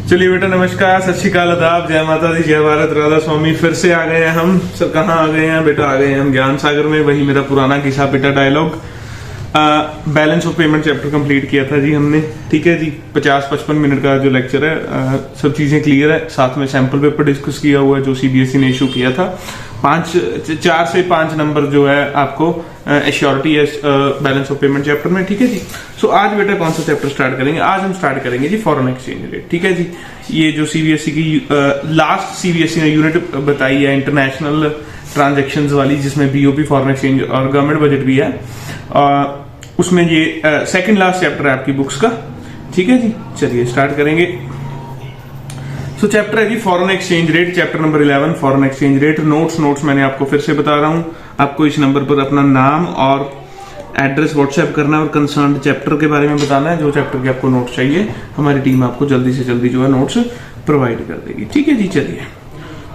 चलिए बेटा, नमस्कार, सत श्री अकाल, आदाब, जय माता दी, जय भारत, राधा स्वामी। फिर से आ गए हैं हम। सर कहाँ आ गए हैं बेटा? आ गए हैं हम ज्ञान सागर में। वही मेरा पुराना किस्सा बेटा, dialogue. Balance of payment chapter complete किया था जी हमने। ठीक है जी, 50-55 मिनट का जो लेक्चर है, सब चीजें क्लियर है। साथ में सैंपल पेपर डिस्कस किया हुआ है जो सीबीएसई ने इशू किया था। 4 से 5 नंबर जो है आपको एश्योरिटी है बैलेंस ऑफ पेमेंट चैप्टर में। ठीक है जी। सो आज बेटा कौन सा चैप्टर स्टार्ट करेंगे? आज हम स्टार्ट करेंगे जी फॉरेन एक्सचेंज रेट। ठीक है जी। ये जो सीबीएसई की लास्ट सीबीएसई ने यूनिट बताई है इंटरनेशनल ट्रांजैक्शंस वाली, जिसमें बीओपी फॉरेन एक्सचेंज और गवर्नमेंट बजट भी है, उसमें ये सेकंड लास्ट चैप्टर है आपकी बुक्स का। ठीक है जी, चलिए स्टार्ट करेंगे। सो चैप्टर है जी foreign exchange rate, chapter number 11 foreign exchange rate. Notes मैंने आपको फिर से बता रहा हूं। आपको इस नंबर पर अपना नाम और एड्रेस व्हाट्सएप करना है और कंसर्न चैप्टर के बारे में बताना है। जो चैप्टर के आपको नोट्स चाहिए, हमारी टीम आपको जल्दी से जल्दी जो है नोट्स प्रोवाइड कर देगी। ठीक है जी, चलिए।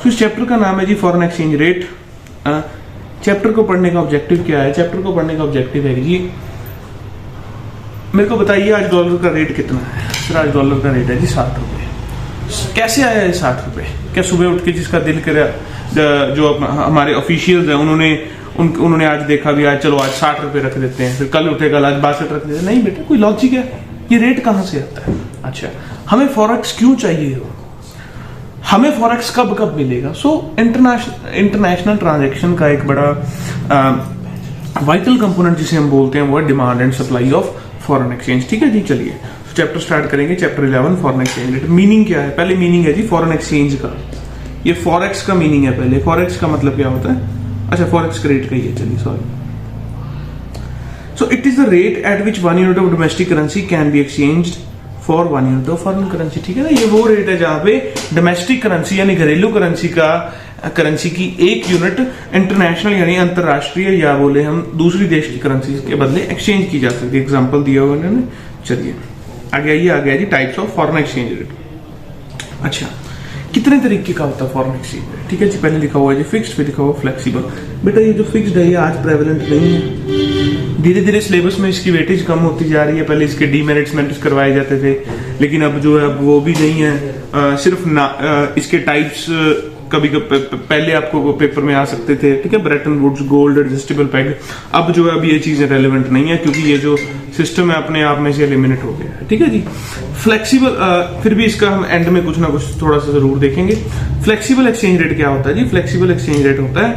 तो इस चैप्टर का नाम है जी फॉरेन एक्सचेंज रेट। चैप्टर को पढ़ने का ऑब्जेक्टिव क्या है? चैप्टर को पढ़ने का ऑब्जेक्टिव है जी, मेरे को बताइए आज डॉलर का रेट कितना है? सर आज डॉलर का रेट है जी 60 रुपए। कैसे आया है 60 रुपए? क्या सुबह उठ के जिसका दिल करे, जो हमारे ऑफिशियल्स हैं, उन्होंने आज देखा भी आज चलो आज 60 रुपए रख देते हैं, फिर कल उठे कल आज 62 रख देते हैं? नहीं बेटा, कोई लॉजिक है? ये रेट कहां से आता है? अच्छा, हमें फॉरेक्स क्यों चाहिए हो? हमें फॉरेक्स कब मिलेगा? सो इंटरनेशनल ट्रांजैक्शन का एक बड़ा वाइटल कंपोनेंट जिसे हम बोलते हैं वो है demand and supply of foreign exchange. ठीक है जी, चलिए चैप्टर स्टार्ट करेंगे। Chapter 11 foreign exchange rate. Meaning क्या है? पहले मीनिंग है जी फॉरेन एक्सचेंज का। ये फॉरेक्स का मीनिंग है पहले। फॉरेक्स का मतलब क्या होता है? अच्छा, फॉरेक्स का रेट का ही है, चलिए sorry. So it is the rate at which 1 unit of domestic currency can be exchanged for 1 unit of foreign currency. ठीक है ना, ये वो रेट है जहां पे डोमेस्टिक करेंसी यानी घरेलू करेंसी की 1 यूनिट इंटरनेशनल यानी अंतरराष्ट्रीय या बोले हम दूसरी देश की करेंसी के बदले एक्सचेंज की जा सकती है। एग्जांपल दिया हुआ उन्होंने। चलिए आगे आइए। आ गया जी types of foreign exchange rate. अच्छा, कितने तरीके का होता है फॉरेन एक्सचेंज रेट? ठीक है जी, पहले लिखा हुआ है जी फिक्स्ड, फिर लिखा हुआ फ्लेक्सिबल। बेटा ये जो फिक्स्ड है ये आज प्रेवलेंट नहीं है। धीरे धीरे सिलेबस में इसकी वेटेज कम होती जा रही है। पहले इसके डीमेरिट्स करवाए जाते थे, लेकिन अब जो है वो भी नहीं है। सिर्फ इसके टाइप्स कभी पहले आपको पेपर में आ सकते थे। ठीक है, Bretton Woods, gold, adjustable peg. अब जो है अब ये चीजें रेलेवेंट नहीं है, क्योंकि ये जो सिस्टम है अपने आप में से एलिमिनेट हो गया है। ठीक है जी। फ्लेक्सिबल, फिर भी इसका हम एंड में कुछ ना कुछ थोड़ा सा जरूर देखेंगे। फ्लेक्सिबल एक्सचेंज रेट क्या होता है जी? फ्लेक्सिबल एक्सचेंज रेट होता है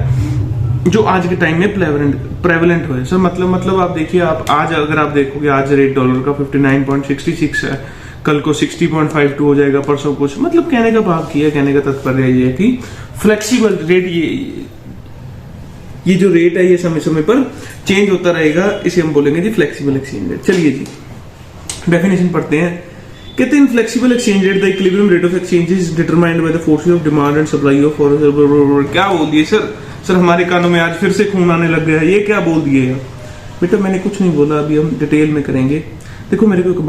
जो आज के टाइम में प्रेवलेंट हो। सर मतलब आप देखिए, आप आज अगर आप देखोगे आज रेट डॉलर का 59.66 है, कल को 60.52 हो जाएगा, परसों कुछ। मतलब कहने का भाव किया, कहने का तात्पर्य ये है कि फ्लेक्सिबल रेट, ये जो रेट है ये समय समय पर चेंज होता रहेगा। इसे हम बोलेंगे जी फ्लेक्सिबल एक्सचेंज रेट। चलिए जी डेफिनेशन पढ़ते हैं। कहते हैं flexible exchange rate the equilibrium rate of exchange is determined by the forces of demand and supply of foreign. क्या बोल दिए सर हमारे कानों में आज फिर से खून आने लग गया है। ये क्या बोल दिए? बेटा मैंने कुछ नहीं बोला, अभी हम डिटेल में करेंगे। देखो मेरे को एक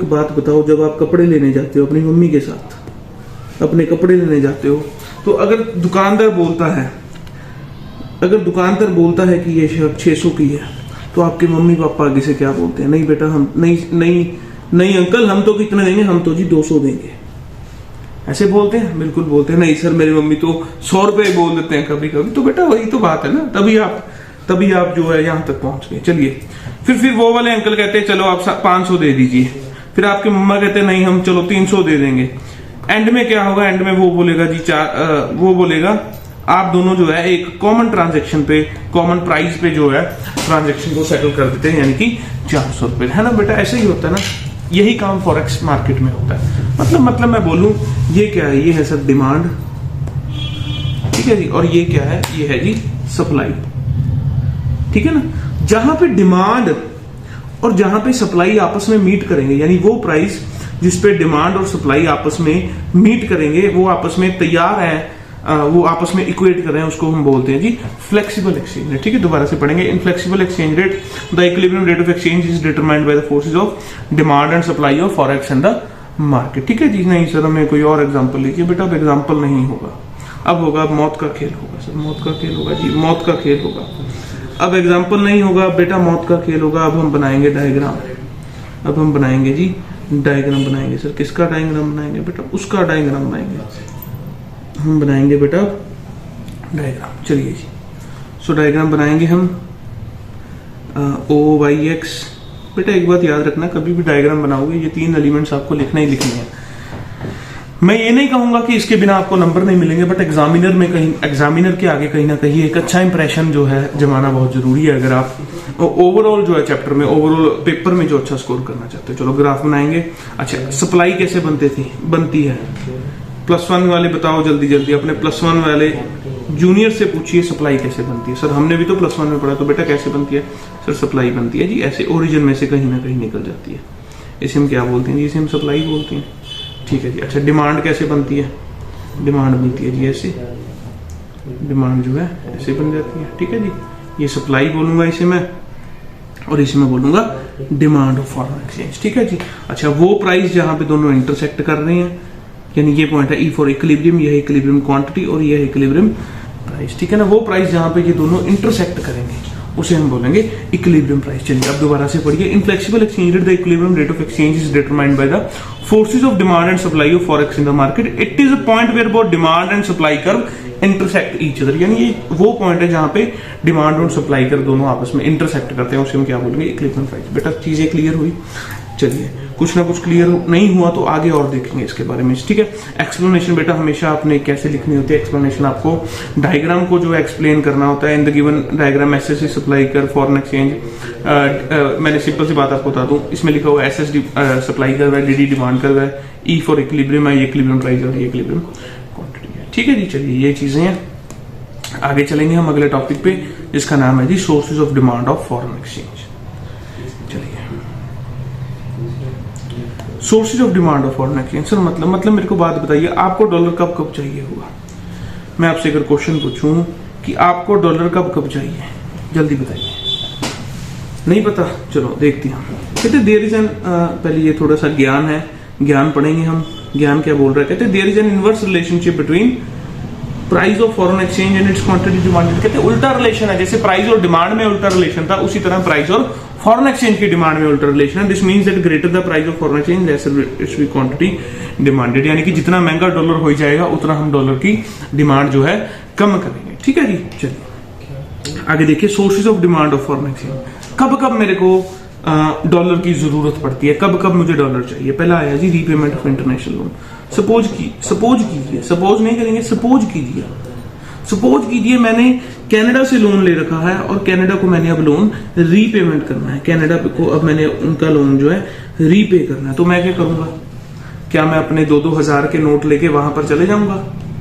बात बताओ, जब आप कपड़े लेने जाते हो अपनी मम्मी के साथ, अपने कपड़े लेने जाते हो, तो अगर दुकानदार बोलता है कि ये शर्ट 600 की है, तो आपके मम्मी पापा आगे से क्या बोलते हैं? नहीं बेटा, हम नहीं अंकल, हम तो कितने देंगे? हम तो जी 200 देंगे। ऐसे बोलते हैं? बिल्कुल बोलते हैं। नहीं सर, मेरी मम्मी तो 100 रुपए बोल देते हैं कभी कभी। तो बेटा वही तो बात है ना, तभी आप जो है यहां तक पहुंच गए। चलिए फिर वो वाले अंकल कहते हैं चलो आप 500 दे दीजिए। फिर आपके मम्मा कहते हैं नहीं हम चलो 300 दे देंगे। एंड में क्या होगा? एंड में वो बोलेगा जी वो बोलेगा आप दोनों जो है एक कॉमन ट्रांजेक्शन पे, कॉमन प्राइस पे जो है ट्रांजेक्शन को सेटल कर देते हैं, यानी कि 400 रुपए, है ना बेटा? ऐसे ही होता है ना, यही काम फॉरेक्स मार्केट में होता है। मतलब मैं बोलूं ये क्या है? ये है सर डिमांड। ठीक है जी। और ये क्या है? ये है जी सप्लाई। ठीक है ना, जहां पे डिमांड और जहां पे सप्लाई आपस में मीट करेंगे, यानी वो प्राइस जिस पे डिमांड और सप्लाई आपस में मीट करेंगे, वो आपस में तैयार है, वो आपस में इक्वेट कर रहे हैं, उसको हम बोलते हैं जी फ्लेक्सिबल एक्सचेंज रेट। ठीक है, दोबारा से पढ़ेंगे। In flexible exchange rate the equilibrium rate of exchange is determined by the forces of demand and supply of forex in the market. ठीक है जी। नहीं सर हमें कोई और एग्जांपल लीजिए। बेटा अब एग्जांपल नहीं होगा, अब होगा मौत का खेल होगा। सर मौत का खेल होगा जी, मौत का खेल होगा। अब एग्जाम्पल नहीं होगा बेटा, मौत का खेल होगा। अब हम बनाएंगे डायग्राम। अब हम बनाएंगे जी डायग्राम बनाएंगे। सर किसका डायग्राम बनाएंगे बेटा? उसका डायग्राम बनाएंगे हम, बनाएंगे बेटा डायग्राम। चलिए जी, सो डायग्राम बनाएंगे हम OYX। बेटा एक बात याद रखना, कभी भी डायग्राम बनाओगे ये 3 एलिमेंट्स आपको लिखना ही लिखने हैं। मैं ये नहीं कहूंगा कि इसके बिना आपको नंबर नहीं मिलेंगे, बट एग्जामिनर में कहीं, एग्जामिनर के आगे कहीं ना कहीं एक अच्छा इंप्रेशन जो है जमाना बहुत जरूरी है, अगर आप ओवरऑल जो है चैप्टर में, ओवरऑल पेपर में जो अच्छा स्कोर करना चाहते हो। चलो ग्राफ बनाएंगे। अच्छा, सप्लाई कैसे बनती है? +1 वाले बताओ जल्दी जल्दी, अपने +1 वाले जूनियर से पूछिए सप्लाई कैसे बनती है। सर हमने भी तो +1 में पढ़ा, तो बेटा कैसे बनती है? सर सप्लाई बनती है जी ऐसे, ओरिजिन में से कहीं ना कहीं निकल जाती है। इसे हम क्या बोलते हैं जी? इसे हम सप्लाई बोलते हैं। ठीक है जी। अच्छा, डिमांड कैसे बनती है? डिमांड बनती है जी ऐसे, डिमांड जो है ऐसे बन जाती है। ठीक है जी, ये सप्लाई बोलूंगा इसे मैं, और इसे मैं बोलूंगा डिमांड ऑफ फॉरेन एक्सचेंज। ठीक है जी। अच्छा, वो प्राइस जहां पे दोनों इंटरसेक्ट कर रहे हैं, यानी ये पॉइंट है E फॉर इक्विलिब्रियम, यह इक्विलिब्रियम क्वांटिटी और यह इक्विलिब्रियम प्राइस। ठीक है ना, वो प्राइस जहां पे ये दोनों इंटरसेक्ट करेंगे उसे हम बोलेंगे इक्विलिब्रियम प्राइस। चलिए अब दोबारा से पढ़िए। In flexible exchange rate the equilibrium rate of exchange is determined by the forces of demand and supply of forex in the market. It is a point where both demand and supply curve intersect each other, यानी ये वो point है जहां पे demand और supply curve दोनों आपस में इंटरसेक्ट करते हैं, उसे हम क्या बोलेंगे? Equilibrium price. बेटा चीजें क्लियर हुई? चलिए, कुछ ना कुछ क्लियर नहीं हुआ तो आगे और देखेंगे इसके बारे में। ठीक है, एक्सप्लेनेशन बेटा हमेशा आपने कैसे लिखनी होती है? एक्सप्लेनेशन आपको डायग्राम को जो एक्सप्लेन करना होता है। In the given diagram SSC supply कर फॉरेन एक्सचेंज, मैंने सिंपल सी बात आपको बता दूं, इसमें लिखा हुआ एसएसडी सप्लाई कर है, डीडी डिमांड कर है, ई फॉर इक्विलिब्रियम है, ये इक्विलिब्रियम प्राइस और ये इक्विलिब्रियम क्वांटिटी है। ठीक है जी, चलिए ये चीजें हैं। आगे चलेंगे हम अगले टॉपिक पे, जिसका नाम है जी sources of demand of foreign exchange. Sources of demand of foreign exchange. Sir मतलब मेरे को बात बताइए, आपको डॉलर कब कब चाहिए होगा? मैं आपसे अगर क्वेश्चन पूछूं कि आपको डॉलर कब कब चाहिए, जल्दी बताइए। नहीं पता? चलो देखते हैं। कहते देयर इज एन, पहले ये थोड़ा सा ज्ञान है, ज्ञान पढ़ेंगे हम। ज्ञान क्या बोल रहा है? कहते there is an inverse relationship between price of foreign exchange and its quantity demand. कहते उल्टा रिलेशन है, जैसे प्राइस और डिमांड में उल्टा रिलेशन था, उसी तरह प्राइस और फॉरेन एक्सचेंज की डिमांड में उल्टा रिलेशन है। This means that greater the price of foreign exchange lesser its quantity demanded, यानी कि जितना महंगा डॉलर हो जाएगा उतना हम डॉलर की डिमांड जो है कम करेंगे। ठीक है जी, चलिए आगे देखिए। Sources of demand of foreign exchange, कब कब मेरे को डॉलर की जरूरत पड़ती है, कब कब मुझे डॉलर चाहिए? पहला आया जी repayment of international loan. Suppose कीजिए, सपोज नहीं करेंगे, सपोज कीजिए मैंने कनाडा से लोन ले रखा है और कनाडा को मैंने अब लोन रीपेमेंट करना है, कनाडा को अब मैंने उनका लोन जो है रीपे करना है। तो मैं क्या करूंगा? क्या मैं अपने 2-2 हजार के नोट लेके वहां पर चले जाऊंगा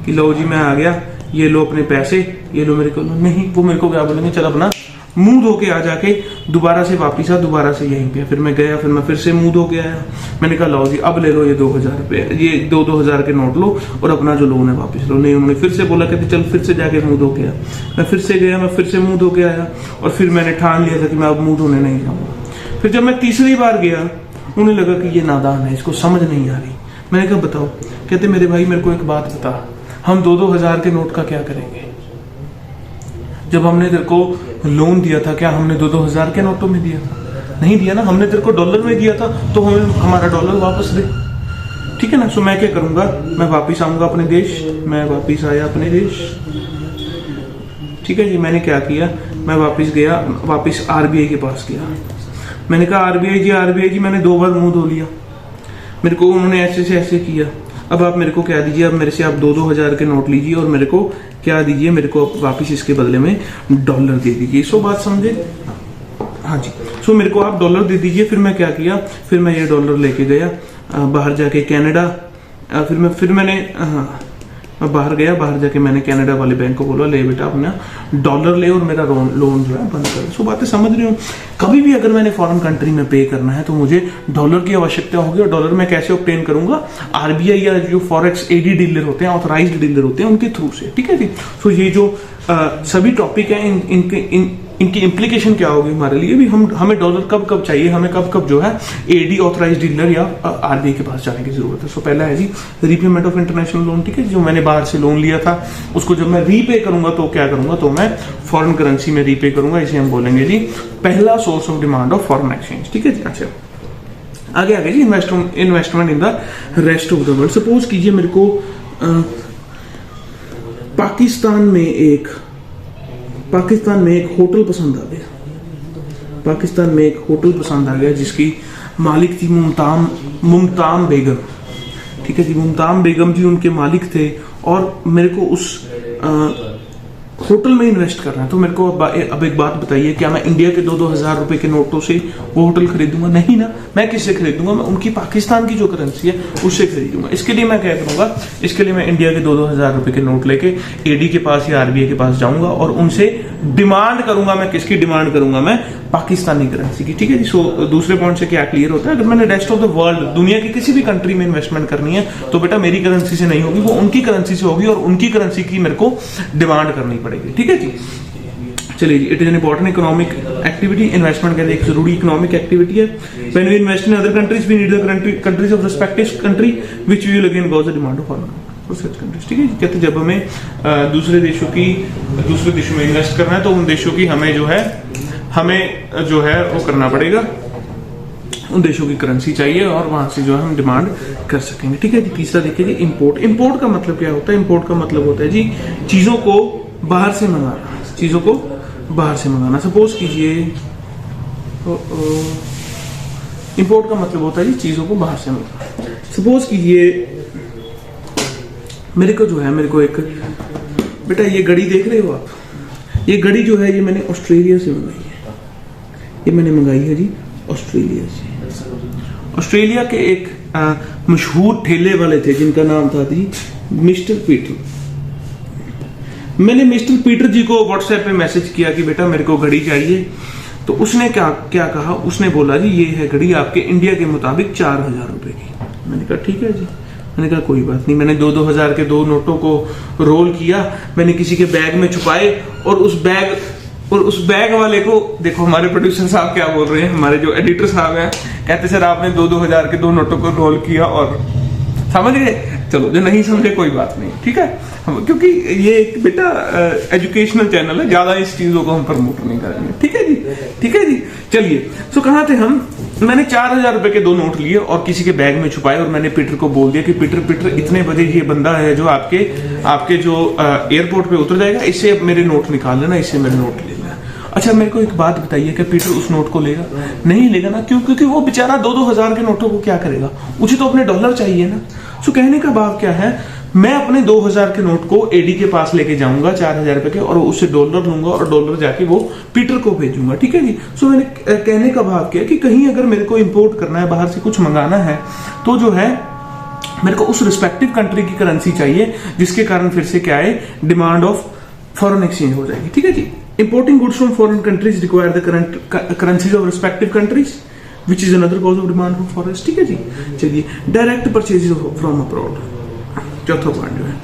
कि लो जी मैं आ गया, ये लो अपने पैसे, ये लो मेरे को? नहीं, वो मेरे को क्या बोलेंगे? चल अपना मुंह धो के आ जाके दोबारा से वापिस आ, दोबारा से यहीं पे। फिर मैं गया, फिर मैं फिर से मुंह धो के आया, मैंने कहा लो जी अब ले लो ये 2000 रुपए, ये 2-2 हजार के नोट लो और अपना जो लोन है वापस लो। नहीं, उन्होंने फिर से बोला कहते चल फिर से जाके मुंह धो के आ। मैं फिर से गया, मैं फिर से मुंह धो के आया और फिर मैंने ठान लिया था कि मैं अब मुंह धोने नहीं जाऊंगा। फिर जब मैं तीसरी बार गया, उन्हें लगा कि ये नादान है, इसको समझ नहीं आ रही। मैंने कहा बताओ? कहते मेरे भाई मेरे को एक बात बता, हम 2-2 हजार के नोट का क्या करेंगे? जब हमने तेरे को लोन दिया था, क्या हमने 2-2 हजार के नोटों में दिया था? नहीं दिया ना, हमने तेरे को डॉलर में दिया था, तो हमें हमारा डॉलर वापस दे। ठीक है ना? सो मैं क्या करूंगा? मैं वापस आऊंगा अपने देश। मैं वापस आया अपने देश। ठीक है जी, मैंने क्या किया? मैं वापस गया, वापस आरबीआई के पास गया। मैंने कहा आरबीआई जी मैंने 2 बार मुंह धो लिया, मेरे को उन्होंने ऐसे से ऐसे किया, अब आप मेरे को क्या दीजिए? अब मेरे से आप 2-2 हजार के नोट लीजिए और मेरे को क्या दीजिए? मेरे को वापिस इसके बदले में डॉलर दे दीजिए। सो बात समझे? हाँ जी। सो मेरे को आप डॉलर दे दीजिए। फिर मैं क्या किया? फिर मैं ये डॉलर लेके गया बाहर जाके कनाडा। फिर मैंने मैं बाहर गया, बाहर जाके मैंने कनाडा वाले बैंक को बोला ले बेटा अपना डॉलर ले और मेरा लोन जो है बंद कर। सो बातें समझ रही हूँ। कभी भी अगर मैंने फॉरेन कंट्री में पे करना है तो मुझे डॉलर की आवश्यकता होगी, और डॉलर मैं कैसे ऑब्टेन करूंगा? आरबीआई या जो फॉरेक्स एडी डीलर होते हैं, ऑथराइज्ड डीलर होते हैं, उनके थ्रू से। ठीक है जी। सो ये जो सभी टॉपिक है इनकी इम्प्लीकेशन क्या होगी हमारे लिए भी, हमें डॉलर कब कब चाहिए, हमें कब कब जो है एडी ऑथराइज डीलर या आरबीआई के पास जाने की जरूरत है। सो पहला है जी रीपेमेंट ऑफ इंटरनेशनल लोन। ठीक है, जो मैंने बाहर से लोन लिया था उसको जब मैं रीपे करूंगा तो क्या करूंगा? तो मैं फॉरेन करेंसी में रीपे करूंगा। इसे हम बोलेंगे जी पहला source of demand of foreign exchange. ठीक है जी। अच्छा आगे आगे जी, investment in the rest of the world. Suppose कीजिए मेरे को पाकिस्तान में एक होटल पसंद आ गया, पाकिस्तान में एक होटल पसंद आ गया जिसकी मालिक थी मुमताम बेगम, ठीक है जी, मुमताम बेगम जी उनके मालिक थे, और मेरे को उस होटल में इन्वेस्ट करना है। तो मेरे को अब एक बात बताइए, क्या मैं इंडिया के 2-2 हज़ार रुपए के नोटों से वो होटल खरीदूंगा? नहीं ना, मैं किससे खरीदूंगा? मैं उनकी पाकिस्तान की जो करेंसी है उससे खरीदूंगा। इसके लिए मैं क्या करूंगा, इसके लिए मैं इंडिया के 2-2 हज़ार रुपए के नोट लेके एडी के पास या आरबीआई के पास जाऊंगा और उनसे डिमांड करूंगा। मैं किसकी डिमांड करूंगा? मैं पाकिस्तानी करेंसी की, ठीक है जी। सो दूसरे पॉइंट से क्या क्लियर होता है, अगर मैंने रेस्ट ऑफ द वर्ल्ड, दुनिया की किसी भी कंट्री में इन्वेस्टमेंट करनी है तो बेटा मेरी करेंसी से नहीं होगी, वो उनकी करेंसी से होगी और उनकी करेंसी की मेरे को डिमांड करनी पड़ेगी, ठीक है जी। चलिए जी, it is an important economic activity. Investment के लिए एक जरूरी इकोनॉमिक एक्टिविटी है। When we invest in other countries we need the countries of respective country which we will again cause the demand of foreign such countries, ठीक है जी। कहते जब हमें दूसरे देशों में इन्वेस्ट करना है तो उन देशों की हमें जो है वो करना पड़ेगा, उन देशों की करेंसी चाहिए और वहां से जो है हम डिमांड कर सकेंगे, ठीक है जी। तीसरा देखिए जी, इंपोर्ट का मतलब क्या होता है? इंपोर्ट का मतलब होता है जी चीजों को बाहर से मंगाना, सपोज कीजिए इंपोर्ट का मतलब होता है जी चीजों को बाहर से मंगाना। सपोज कीजिए मेरे को एक बेटा ये घड़ी देख रहे हो आप, ये घड़ी जो है ये मैंने ऑस्ट्रेलिया से मंगाई है, ये मैंने मंगाई है जी ऑस्ट्रेलिया से। ऑस्ट्रेलिया के एक मशहूर ठेले वाले थे जिनका नाम था जी मिस्टर पीटर। मैंने मिस्टर पीटर जी को व्हाट्सएप पे मैसेज किया कि बेटा मेरे को घड़ी चाहिए, तो उसने क्या कहा, उसने बोला जी ये है घड़ी आपके इंडिया के मुताबिक 4000 रुपए की। मैंने कहा ठीक है जी, मैंने कहा कोई बात नहीं। मैंने 2-2 हज़ार के 2 नोटों को रोल किया, मैंने किसी के बैग में छुपाए और उस बैग वाले को देखो, हमारे प्रोड्यूसर साहब क्या बोल रहे हैं, हमारे जो एडिटर साहब हैं, कहते सर आपने 2-2 हज़ार के 2 नोटों को रोल किया और समझ गए। चलो जो नहीं समझे कोई बात नहीं, ठीक है, क्योंकि ये एक बेटा एजुकेशनल चैनल है, ज्यादा इस चीजों को हम प्रमोट नहीं करेंगे, ठीक है जी, ठीक है जी। चलिए, सो कहाँ थे हम? मैंने 4000 रुपए के 2 नोट लिए और किसी के बैग में छुपाए और मैंने पीटर को बोल दिया कि पीटर इतने बजे ये बंदा है जो आपके जो एयरपोर्ट पे उतर जाएगा, इससे अब मेरे नोट निकाल लेना, इससे मेरे नोट ले लेना। अच्छा मेरे को एक बात बताइए कि पीटर उस नोट को लेगा? नहीं लेगा ना, क्यों? क्योंकि वो बेचारा 2-2 हज़ार के नोटों को क्या करेगा, उसे तो अपने डॉलर चाहिए ना। सो कहने का भाव क्या है, मैं अपने 2000 के नोट को एडी के पास लेके जाऊंगा 4000 रुपए के, और उससे डॉलर लूंगा और डॉलर जाके वो पीटर को भेजूंगा, ठीक है जी। सो मैंने कहने का भाव क्या कि कहीं अगर मेरे को इंपोर्ट करना है, बाहर से कुछ मंगाना है, तो जो है मेरे को उस रिस्पेक्टिव कंट्री की करेंसी चाहिए, जिसके कारण फिर से क्या है, डिमांड ऑफ फॉरेन एक्सचेंज हो जाएगी, ठीक है जी। Importing goods from foreign countries require the currencies of respective countries which is another cause of demand for forex, ठीक है जी। चलिए, डायरेक्ट परचेज फ्रॉम अब्रॉड, चौथा पॉइंट जो है।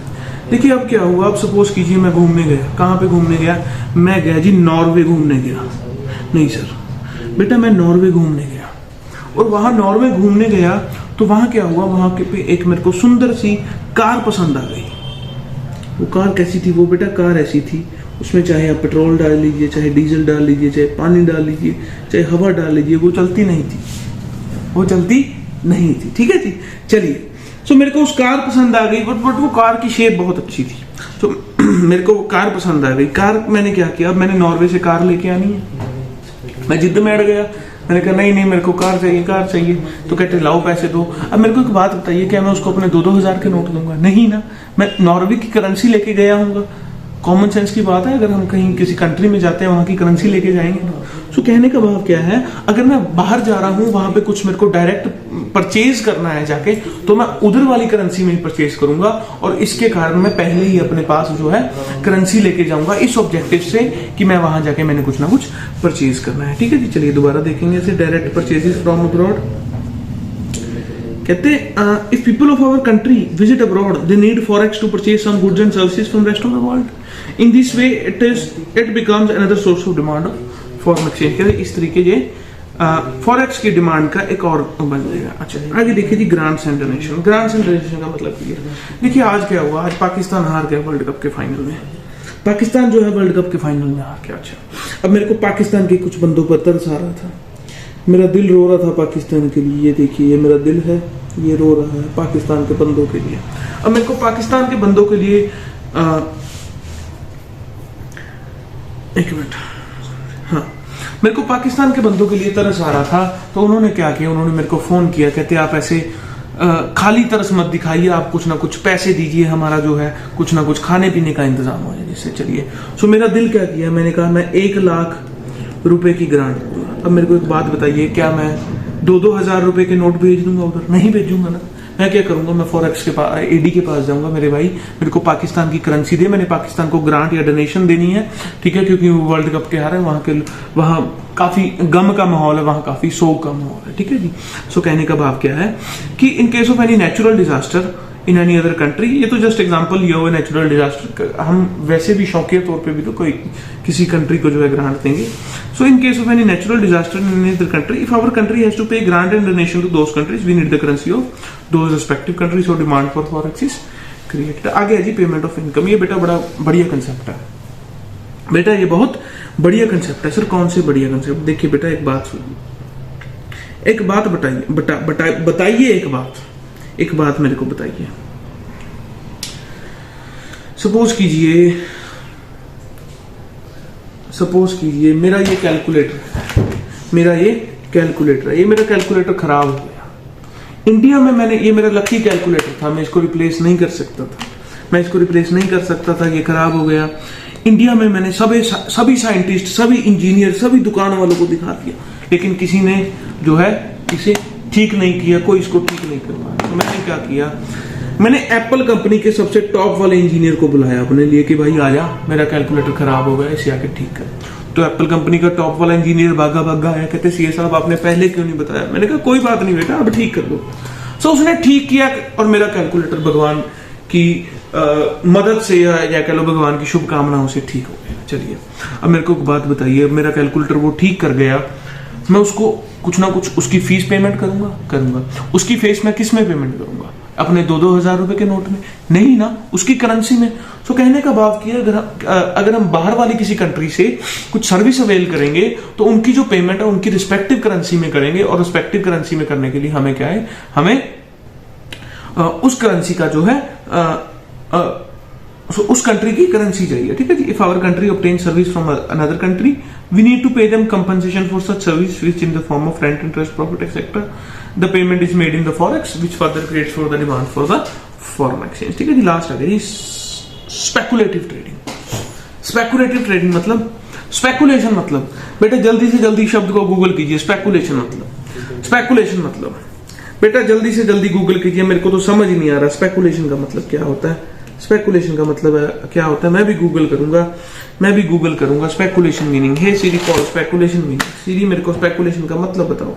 देखिए अब क्या हुआ, अब सपोज कीजिए मैं घूमने गया, कहाँ पे घूमने गया? मैं गया जी नॉर्वे घूमने गया। नहीं सर बेटा, मैं नॉर्वे घूमने गया और वहां नॉर्वे घूमने गया तो वहां क्या हुआ, वहां के पे एक मेरे को सुंदर सी कार पसंद आ गई। वो कार कैसी थी? वो बेटा कार ऐसी थी, उसमें चाहे आप पेट्रोल डाल लीजिए, चाहे डीजल डाल लीजिए, चाहे पानी डाल लीजिए, चाहे हवा डाल लीजिए, वो चलती नहीं थी, ठीक है जी। चलिए, सो मेरे को उस कार पसंद आ गई, बट वो कार की शेप बहुत अच्छी थी, तो मेरे को वो कार पसंद आ गई। कार मैंने क्या किया, मैंने नॉर्वे से कार लेके आनी है, मैं जिद में अड़ गया। मैंने कहा नहीं मेरे को कार चाहिए, तो कहते लाओ पैसे दो। अब मेरे को एक बात बताइए, क्या मैं उसको अपने 2-2 हज़ार के नोट दूंगा? नहीं ना, मैं नॉर्वे की करेंसी लेके गया हूँ। कॉमन सेंस की बात है, अगर हम कहीं किसी कंट्री में जाते हैं वहां की करेंसी लेके जाएंगे ना। सो कहने का भाव क्या है, अगर मैं बाहर जा रहा हूं, वहां पे कुछ मेरे को डायरेक्ट परचेज करना है जाके, तो मैं उधर वाली करेंसी में ही परचेज करूंगा, और इसके कारण मैं पहले ही अपने पास जो है करेंसी लेके जाऊंगा, इस ऑब्जेक्टिव से कि मैं वहां जाके मैंने कुछ ना कुछ परचेज करना है, ठीक है जी। चलिए दोबारा देखेंगे इसे, डायरेक्ट परचेजेस फ्रॉम अब्रॉड। कहते if people of our country visit abroad they need forex to purchase some goods and services from rest of the world. In this way it becomes another source of demand of foreign exchange. कहते इस तरीके से forex की demand का एक और बन जाएगा। अच्छा आगे देखिए जी, grants and donation. Grants and donation का मतलब ये देखिए, आज क्या हुआ, आज पाकिस्तान हार गया वर्ल्ड कप के फाइनल में। पाकिस्तान जो है वर्ल्ड कप के फाइनल में हार गया। अच्छा अब मेरे को पाकिस्तान के कुछ बंदों पर तरस आ रहा था, मेरा दिल रो रहा था पाकिस्तान के लिए। ये देखिए, ये मेरा दिल है, ये रो रहा है पाकिस्तान के बंदों के लिए। अब मेरे को पाकिस्तान के बंदों के लिए एक मिनट, हाँ, मेरे को पाकिस्तान के बंदों के लिए तरस आ रहा था। तो उन्होंने क्या किया, उन्होंने मेरे को फोन किया, कहते आप ऐसे खाली तरस मत दिखाइए, आप कुछ ना कुछ पैसे दीजिए, हमारा जो है कुछ ना कुछ खाने पीने का इंतजाम हो जाए जिससे चलिए। सो मेरा दिल क्या किया, मैंने कहा मैं 1 लाख रुपए की ग्रांट दूंगा। अब मेरे को एक बात बताइए, क्या मैं 2-2 हजार रुपए के नोट भेज दूंगा उधर? नहीं भेजूंगा ना। मैं क्या करूंगा, मैं फॉरेक्स के पास, एडी के पास जाऊंगा, मेरे भाई मेरे को पाकिस्तान की करेंसी दे, मैंने पाकिस्तान को ग्रांट या डोनेशन देनी है, ठीक है, क्योंकि वो वर्ल्ड कप के हार है, वहां काफी गम का माहौल है, वहां काफी शोक का माहौल है, ठीक है जी। सो कहने का भाव क्या है कि इन case of any natural disaster in any other country, ये तो जस्ट एग्जांपल लिया हुआ नेचुरल डिजास्टर, हम वैसे भी शौकिया तौर पे भी तो कोई किसी कंट्री को जो है ग्रांट देंगे। So in case of any natural disaster in any other country, if our country has to pay grant and donation to those countries, we need the currency of those respective countries, और demand for forex is created. आगे है जी payment of income. ये बेटा बड़ा बढ़िया concept है बेटा, ये बहुत बढ़िया कंसेप्ट है। सर कौन से बढ़िया कंसेप्ट? देखिए बेटा, एक बात सुनिए, एक बात बताइए, एक बात मेरे को बताइए। सपोज कीजिए मेरा ये कैलकुलेटर है, ये मेरा कैलकुलेटर खराब हो गया। इंडिया में मैंने, ये मेरा लकी कैलकुलेटर था, मैं इसको रिप्लेस नहीं कर सकता था, ये खराब हो गया। इंडिया में मैंने सभी साइंटिस्ट, सभी इंजीनियर, सभी दुकान वालों को दिखा दिया, लेकिन किसी ने जो है इसे ठीक नहीं किया, कोई इसको ठीक नहीं कर पाया। तो मैंने क्या किया, मैंने एप्पल कंपनी के सबसे टॉप वाले इंजीनियर को बुलाया अपने लिए कि भाई आजा, मेरा कैलकुलेटर खराब हो गया, इसे आके ठीक कर। तो एप्पल कंपनी का टॉप वाला इंजीनियर भागा आया, कहते सीए साहब आपने पहले क्यों नहीं बताया? मैंने कहा कोई बात नहीं बेटा, अब ठीक कर दो। सो उसने ठीक किया और मेरा कैलकुलेटर भगवान की मदद से या कह लो भगवान की शुभकामनाओं से ठीक हो गया। चलिए अब मेरे को एक बात बताइए, अब मेरा कैलकुलेटर वो ठीक कर गया, मैं उसको कुछ ना कुछ उसकी फीस पेमेंट करूंगा। उसकी फीस मैं किस में पेमेंट करूंगा? अपने 2-2 हजार रुपए के नोट में? नहीं ना, उसकी करेंसी में। तो कहने का भाव कि अगर हम बाहर वाली किसी कंट्री से कुछ सर्विस अवेल करेंगे तो उनकी जो पेमेंट है उनकी रिस्पेक्टिव करेंसी में करेंगे, और रिस्पेक्टिव करेंसी में करने के लिए हमें क्या है, हमें उस करेंसी का जो है उस कंट्री की करेंसी चाहिए, ठीक है जी। If our country obtain service from another country, we need to pay them compensation for such service which in the form of rent, interest, profit etcetera. The payment is made in the forex which further creates for the demand for the foreign exchange, ठीक है जी। Last आ गई speculative trading मतलब speculation मतलब बेटा जल्दी से जल्दी शब्द को गूगल कीजिए। स्पेकुलेशन मतलब बेटा जल्दी से जल्दी गूगल कीजिए, मेरे को तो समझ ही नहीं आ रहा स्पेकुलेशन का मतलब क्या होता है। स्पेकुलेशन का मतलब क्या होता है, मैं भी गूगल करूंगा। स्पेकुलेशन मीनिंग, हे सीरी कॉल स्पेकुलेशन मीनिंग। सीरी मेरे को स्पेकुलेशन का मतलब बताओ,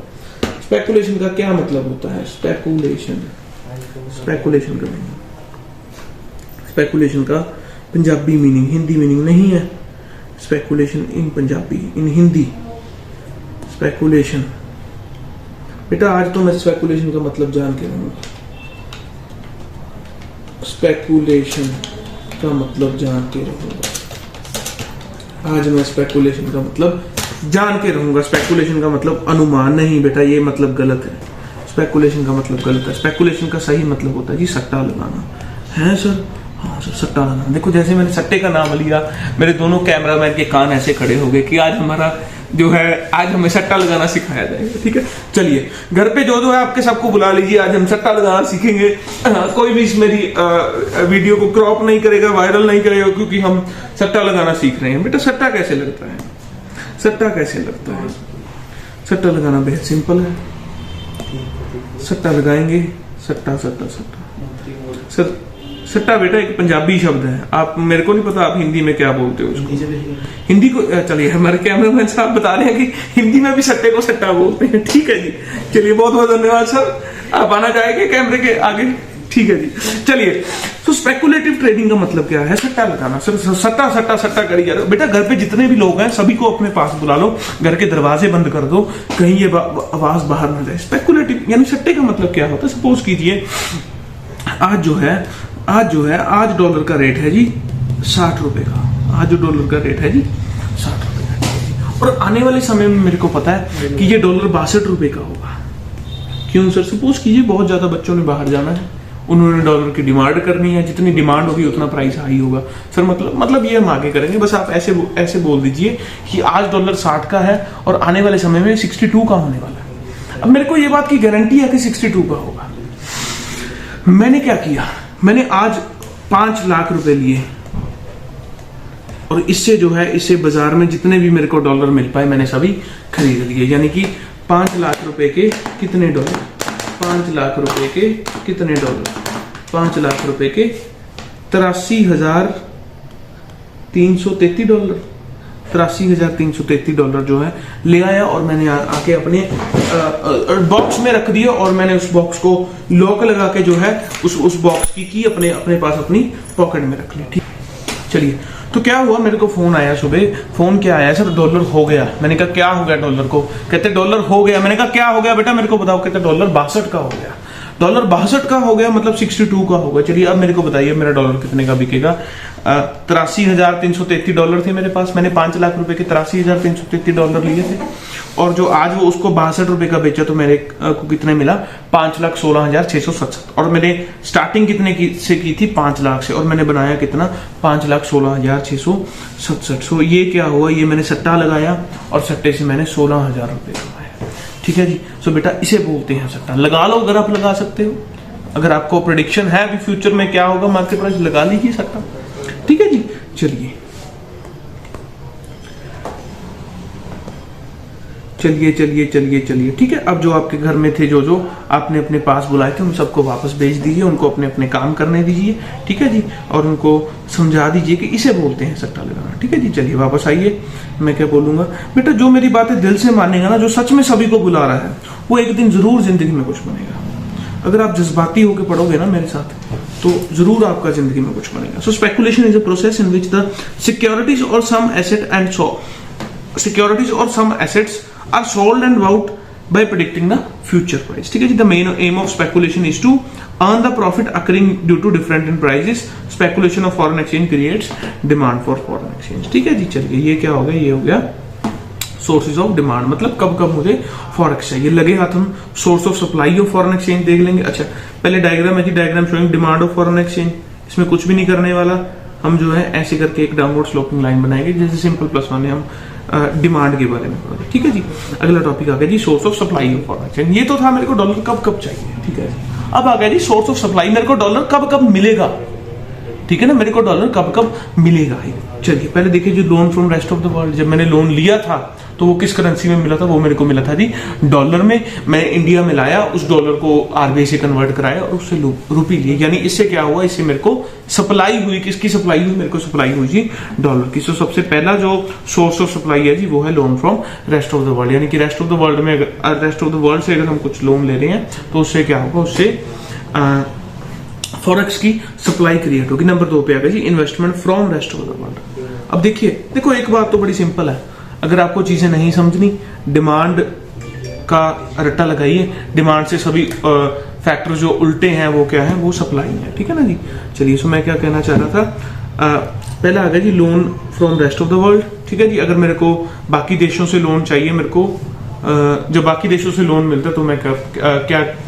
स्पेकुलेशन का क्या मतलब होता है? स्पेकुलेशन का मीनिंग, स्पेकुलेशन का पंजाबी मीनिंग, हिंदी मीनिंग नहीं है। स्पेकुलेशन इन पंजाबी, इन हिंदी स्पेकुलेशन। बेटा आज तो मैं स्पेकुलेशन का मतलब जान के रहूंगा। स्पेकुलेशन का मतलब जान के रहूंगा। आज मैं स्पेकुलेशन का मतलब जान के रहूंगा। स्पेकुलेशन का मतलब अनुमान नहीं बेटा, ये मतलब गलत है। स्पेकुलेशन का मतलब गलत है। स्पेकुलेशन का सही मतलब होता है जी सट्टा लगाना। है सर? हाँ सर, सट्टा लगाना। देखो जैसे मैंने सट्टे का नाम लिया, मेरे दोनों कैमरामैन के कान ऐसे खड़े हो गए कि आज हमारा जो है, आज हमें सट्टा लगाना सिखाया जाएगा, ठीक है। चलिए घर पे जो है आपके सबको बुला लीजिए, आज हम सट्टा लगाना सीखेंगे। कोई भी इस मेरी वीडियो को क्रॉप नहीं करेगा, वायरल नहीं करेगा, क्योंकि हम सट्टा लगाना सीख रहे हैं। बेटा सट्टा कैसे लगता है? सट्टा लगाना बेहद सिंपल है। सट्टा लगाएंगे, सट्टा सट्टा बेटा एक पंजाबी शब्द है। आप, मेरे को नहीं पता आप हिंदी में क्या बोलते हो उसको। हिंदी को चलिए, हमारे कैमरामैन साहब बता रहे हैं कि हिंदी में भी सट्टे को सट्टा बोलते हैं, ठीक है जी। चलिए बहुत बहुत धन्यवाद सर, आप आना चाहेंगे कैमरे के आगे, ठीक है जी। चलिए, तो स्पेकुलेटिव ट्रेडिंग का मतलब क्या है? सट्टा लगाना। सर सट्टा करी जा रहे हो। बेटा घर पे जितने भी लोग हैं सभी को अपने पास बुला लो, घर के दरवाजे बंद कर दो, कहीं ये आवाज बाहर ना जाए। स्पेकुलेटिव यानी सट्टे का मतलब क्या होता है? सपोज कीजिए आज डॉलर का रेट है जी 60 रुपए का। आज जो डॉलर का रेट है जी 60 रुपए का, और आने वाले समय में मेरे को पता है कि ये डॉलर 62 रुपए का होगा। क्यों सर? सपोज कीजिए बहुत ज्यादा बच्चों ने बाहर जाना है, उन्होंने डॉलर की डिमांड करनी है, जितनी डिमांड होगी उतना प्राइस हाई होगा। सर मतलब ये हम आगे करेंगे, बस आप ऐसे बोल दीजिए कि आज डॉलर 60 का है और आने वाले समय में 62 का होने वाला है। अब मेरे को ये बात की गारंटी है कि 62 का होगा। मैंने क्या किया, मैंने आज 5 लाख रुपए लिए और इससे जो है, इससे बाजार में जितने भी मेरे को डॉलर मिल पाए मैंने सभी खरीद लिए। यानी कि 5 लाख रुपए के कितने डॉलर? 5 लाख रुपए के कितने डॉलर? 5 लाख रुपए के 83,333 डॉलर, 83,333 डॉलर जो है ले आया और मैंने आके अपने बॉक्स में रख दिया और मैंने उस बॉक्स को लॉक लगा के जो है उस बॉक्स की अपने पास अपनी पॉकेट में रख ली। ठीक, चलिए। तो क्या हुआ, मेरे को फोन आया सुबह। फोन क्या आया? सर डॉलर हो गया। मैंने कहा क्या हो गया डॉलर को? कहते डॉलर हो गया। मैंने कहा क्या हो गया बेटा, मेरे को बताओ। कहते डॉलर 62 का हो गया। डॉलर 62 का हो गया मतलब 62 का होगा। चलिए अब मेरे को बताइए मेरा डॉलर कितने का बिकेगा? 83,333 डॉलर थे मेरे पास। मैंने 5 लाख रुपए के 83,333 डॉलर लिए थे और जो आज वो उसको 62 रुपए का बेचा तो मेरे को कितने मिला? 5,16,667। और मैंने स्टार्टिंग कितने से की थी? 5 लाख से, और मैंने बनाया कितना? 5,16,667। सो ये क्या हुआ, ये मैंने सट्टा लगाया और सट्टे से मैंने 16,000 रुपए कमाए। ठीक है जी। सो बेटा इसे बोलते हैं सट्टा। लगा लो अगर आप लगा सकते हो। अगर आपको प्रेडिक्शन है अभी फ्यूचर में क्या होगा मार्केट प्राइस, लगा लीजिए सट्टा। ठीक है जी। चलिए चलिए चलिए चलिए चलिए ठीक है। अब जो आपके घर में थे, जो आपने अपने पास बुलाए थे, उन सबको वापस भेज दीजिए, उनको अपने अपने काम करने दीजिए। ठीक है जी। और उनको समझा दीजिए कि इसे बोलते हैं सट्टा लगाना। ठीक है जी। चलिए वापस आइए। मैं क्या बोलूंगा बेटा, जो मेरी बातें दिल से मानेगा ना, जो सच में सभी को बुला रहा है, वो एक दिन जरूर जिंदगी में कुछ बनेगा। अगर आप जज्बाती होकर पढ़ोगे ना मेरे साथ, तो जरूर आपका जिंदगी में कुछ बनेगा। So speculation is a process in which the securities और सम एसेट एंड सिक्योरिटीज और some assets are sold and bought by predicting the future price. ठीक है जी। The main aim of speculation is to earn the profit occurring due to different in prices. Speculation of foreign exchange creates demand for foreign exchange. ठीक है जी। चलिए ये क्या हो गया? ये हो गया सोर्सेज ऑफ डिमांड, मतलब कब कब मुझे फॉरेक्स चाहिए। लगे हाथ हम source of supply of foreign exchange देख लेंगे। अच्छा पहले डायग्राम है जी, diagram showing demand of foreign exchange. इसमें कुछ भी नहीं करने वाला, हम जो है ऐसे करके एक डाउनवर्ड स्लोपिंग लाइन बनाएंगे, जैसे सिंपल प्लस वन है। हम डिमांड के बारे में पढ़ा। ठीक है जी। अगला टॉपिक आ गया जी source of supply of foreign exchange. ये तो था मेरे को डॉलर कब कब चाहिए। ठीक है। अब आ गया जी सोर्स ऑफ सप्लाई, मेरे को डॉलर कब कब मिलेगा। ठीक है ना, मेरे को डॉलर कब कब मिलेगा। चलिए पहले देखिए जो loan from rest of the world, जब मैंने लोन लिया था तो वो किस करेंसी में मिला था? वो मेरे को मिला था जी डॉलर में। मैं इंडिया में लाया, उस डॉलर को आरबीआई से कन्वर्ट कराया और उससे रुपी लिए। यानी इससे क्या हुआ? इससे मेरे को सप्लाई हुई। किसकी सप्लाई हुई? मेरे को सप्लाई हुई जी डॉलर की। सो सबसे पहला जो सोर्स ऑफ सप्लाई है जी वो है loan from rest of the world. यानी कि रेस्ट ऑफ द वर्ल्ड में, रेस्ट ऑफ द वर्ल्ड से अगर हम कुछ लोन ले रहे हैं तो उससे क्या होगा? उससे फॉरेक्स की सप्लाई क्रिएट होगी। नंबर 2 पे आ गया जी investment from rest of the world. अब देखो एक बात तो बड़ी सिंपल है, अगर आपको चीजें नहीं समझनी, डिमांड का रट्टा लगाइए। डिमांड से सभी फैक्टर जो उल्टे हैं वो क्या है? वो सप्लाई है। ठीक है ना जी। चलिए सो मैं क्या कहना चाह रहा था, पहला आ गया जी loan from rest of the world. ठीक है जी। अगर मेरे को बाकी देशों से लोन चाहिए, मेरे को जब बाकी देशों से लोन मिलता है तो मैं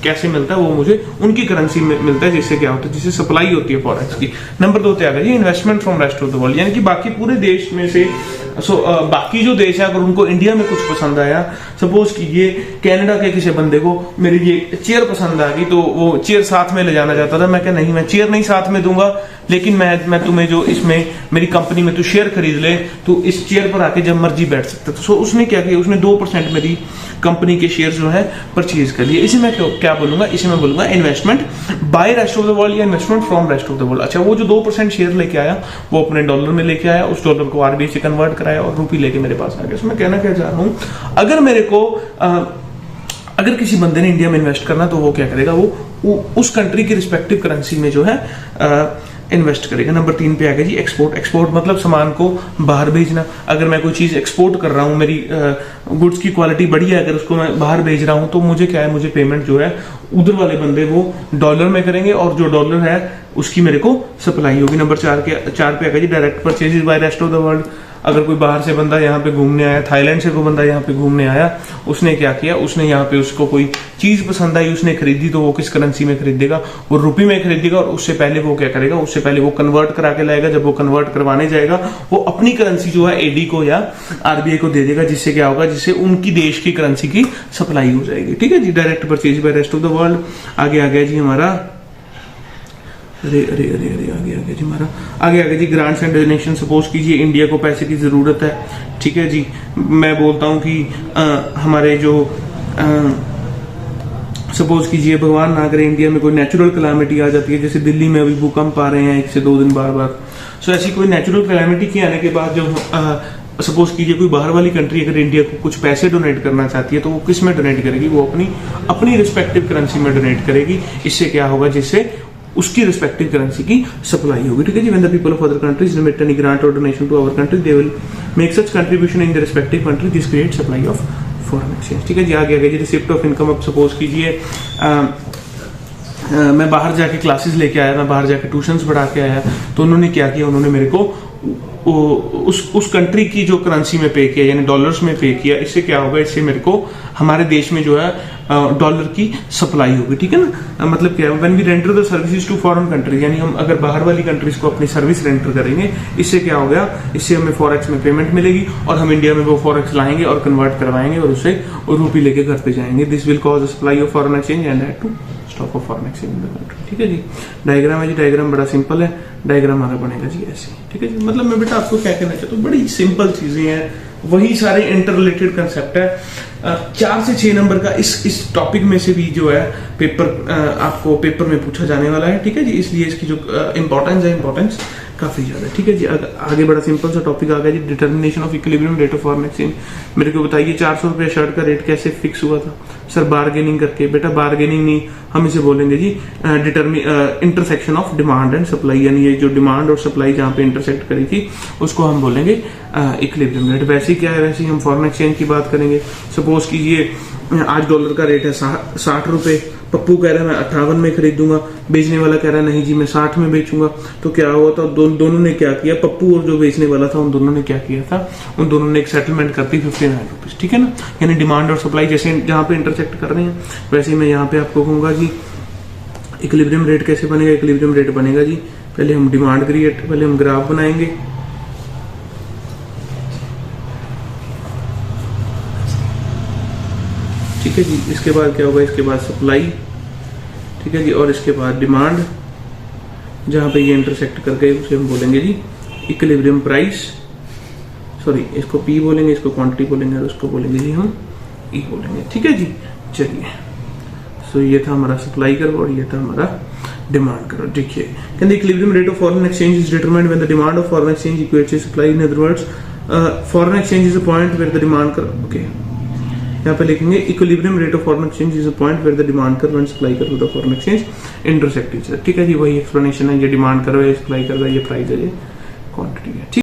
कैसे मिलता है? वो मुझे उनकी करेंसी में मिलता है, जिससे क्या होता है? जिससे सप्लाई होती है फॉरेक्स की। नंबर 2 पे आ गया जी investment from rest of the world. यानी कि बाकी पूरे देश में से बाकी जो देश है अगर उनको इंडिया में कुछ पसंद आया, सपोज कीजिए कनाडा के किसी बंदे को मेरी ये चेयर पसंद आ गई, तो वो चेयर साथ में ले जाना चाहता था। मैं क्या नहीं, मैं चेयर नहीं साथ में दूंगा, लेकिन मैं तुम्हें जो इसमें मेरी कंपनी में तू शेयर खरीद ले, तो इस चेयर पर आके जब मर्जी बैठ सकता था। सो उसने क्या किया? उसने 2% मेरी कंपनी के शेयर जो है परचेज कर लिए। इसे मैं क्या बोलूंगा? इसे मैं बोलूंगा investment by rest of the world या investment from rest of the world. अच्छा वो जो 2% शेयर लेके आया वो अपने डॉलर में लेके आया, उस डॉलर को आरबीआई से कन्वर्ट कराया और रुपी लेके मेरे पास आ गया। मैं कहना क्या चाह रहा हूं, अगर मेरे को अगर किसी बंदे ने इंडिया में इन्वेस्ट करना तो वो क्या करेगा? वो उस कंट्री की रिस्पेक्टिव करेंसी में जो है इन्वेस्ट करेगा। नंबर 3 पे आ गया जी एक्सपोर्ट। एक्सपोर्ट मतलब सामान को बाहर भेजना। अगर मैं कोई चीज एक्सपोर्ट कर रहा हूँ, मेरी गुड्स की क्वालिटी बढ़िया है, अगर उसको मैं बाहर भेज रहा हूँ तो मुझे क्या है? मुझे पेमेंट जो है उधर वाले बंदे वो डॉलर में करेंगे और जो डॉलर है उसकी मेरे को सप्लाई होगी। नंबर 4 पे आ गया जी direct purchases by rest of the world. अगर कोई बाहर से बंदा यहाँ पे घूमने आया, थाईलैंड से कोई बंदा यहाँ पे घूमने आया, उसने क्या किया, उसने यहाँ पे उसको कोई चीज पसंद आई, उसने खरीदी, तो वो किस करेंसी में खरीदेगा, वो रुपये में खरीदेगा। और उससे पहले वो क्या करेगा, उससे पहले वो कन्वर्ट करा के लाएगा। जब वो कन्वर्ट करवाने जाएगा, वो अपनी करेंसी जो है एडी को या आरबीआई को दे देगा, जिससे क्या होगा, जिससे उनकी देश की करेंसी की सप्लाई हो जाएगी। ठीक है जी, direct purchase by rest of the world. आगे आ गया जी हमारा, अरे अरे अरे अरे आगे आ गया जी हमारा, आगे आ गया जी ग्रांट्स एंड डोनेशन। सपोज कीजिए इंडिया को पैसे की जरूरत है, ठीक है जी, मैं बोलता हूं कि हमारे जो सपोज कीजिए भगवान ना करे इंडिया में कोई नेचुरल कैलामिटी आ जाती है, जैसे दिल्ली में अभी भूकंप आ रहे हैं 1 से 2 दिन बार बार। सो ऐसी कोई नेचुरल कैलामिटी के आने के बाद जो सपोज कीजिए कोई बाहर वाली कंट्री अगर इंडिया को कुछ पैसे डोनेट करना चाहती है, तो वो किस में डोनेट करेगी, वो अपनी रिस्पेक्टिव करेंसी में डोनेट करेगी। इससे क्या होगा, जिससे उसकी रिस्पेक्टिव करेंसी की सप्लाई होगी। ठीक है जी, when the people of other countries remit any grant और donation to our country, they will make such contribution in the respective country, this create supply of foreign exchange. ठीक है जी, आगे जी रिसिप्ट ऑफ इनकम। अब suppose कीजिए मैं बाहर जाके क्लासेस लेके आया, मैं बाहर जाके ट्यूशंस पढ़ा के आया, तो उन्होंने क्या किया, उन्होंने मेरे को उस कंट्री की जो करेंसी में पे किया, यानी डॉलर्स में पे किया। इससे क्या होगा, इससे मेरे को हमारे देश में जो है डॉलर की सप्लाई होगी। ठीक है ना, मतलब क्या है, when we render the services to foreign countries, यानी हम अगर बाहर वाली कंट्रीज को अपनी सर्विस रेंडर करेंगे, इससे क्या हो गया, इससे हमें फॉरेक्स में पेमेंट मिलेगी और हम इंडिया में वो फॉरेक्स लाएंगे और कन्वर्ट करवाएंगे और उससे रुपये लेके घर पे जाएंगे। This will cause supply of foreign exchange and to stock of foreign exchange in the country. ठीक है जी, डायग्राम है जी, डायग्राम बड़ा सिंपल है, डायग्राम आगे बनेगा जी ऐसे। ठीक है जी, मतलब मैं बेटा आपको क्या कहना चाहता हूँ, बड़ी सिंपल चीजें हैं, वही सारे इंटर रिलेटेड कंसेप्ट है। 4 से 6 नंबर का इस टॉपिक में से भी जो है पेपर आपको पेपर में पूछा जाने वाला है। ठीक है जी, इसलिए इसकी जो इंपॉर्टेंस है, इंपॉर्टेंस काफी ज्यादा है। ठीक है जी, आगे बड़ा सिंपल सा टॉपिक आ गया जी, determination of equilibrium rate of foreign exchange. मेरे को बताइए 400 रुपये शर्ट का रेट कैसे फिक्स हुआ था? सर बार्गेनिंग करके। बेटा बार्गेनिंग नहीं, हम इसे बोलेंगे जी intersection of demand and supply, यानी ये जो डिमांड और सप्लाई जहां पे इंटरसेक्ट करी थी उसको हम बोलेंगे इक्विलिब्रियम रेट। वैसे क्या है, वैसे ही हम फॉरेन एक्सचेंज की बात करेंगे। सपोज कीजिए आज डॉलर का रेट है 60 रुपए, पप्पू कह रहा है मैं 58 में खरीदूंगा, बेचने वाला कह रहा है नहीं जी मैं 60 में बेचूंगा। तो क्या हुआ था, दोनों ने क्या किया, पप्पू और जो बेचने वाला था, उन दोनों ने क्या किया था, उन दोनों ने एक सेटलमेंट कर दी 59 रुपीज। ठीक है ना, यानी डिमांड और सप्लाई जैसे जहां पे इंटरसेक्ट कर रहे हैं, वैसे मैं यहाँ पे आपको कहूंगा जी इक्विलिब्रियम रेट कैसे बनेगा। इक्विलिब्रियम रेट बनेगा जी, पहले हम डिमांड क्रिएट, पहले हम ग्राफ बनाएंगे। ठीक है जी, इसके बाद क्या होगा, इसके बाद सप्लाई। ठीक है जी, और इसके बाद डिमांड, जहां पे ये इंटरसेक्ट कर गए उसे हम बोलेंगे जी इक्विलिब्रियम प्राइस, सॉरी इसको पी बोलेंगे, इसको क्वांटिटी बोलेंगे और उसको बोलेंगे जी हम ई बोलेंगे। ठीक है जी, चलिए सो ये था हमारा सप्लाई कर्व और ये था हमारा डिमांड कर्व। देखिए कहते equilibrium rate of foreign exchange is determined when the demand of foreign exchange equals to supply. In other words foreign exchange is a point where the demand curve, okay यहाँ पे लिखेंगे equilibrium rate of foreign exchange is a point where the demand curve and supply curve of the foreign exchange intersect each other. ठीक है जी, वही explanation है, ये demand curve है, सप्लाई कर्व है, ये प्राइस है, ये क्वांटिटी है। ठीक।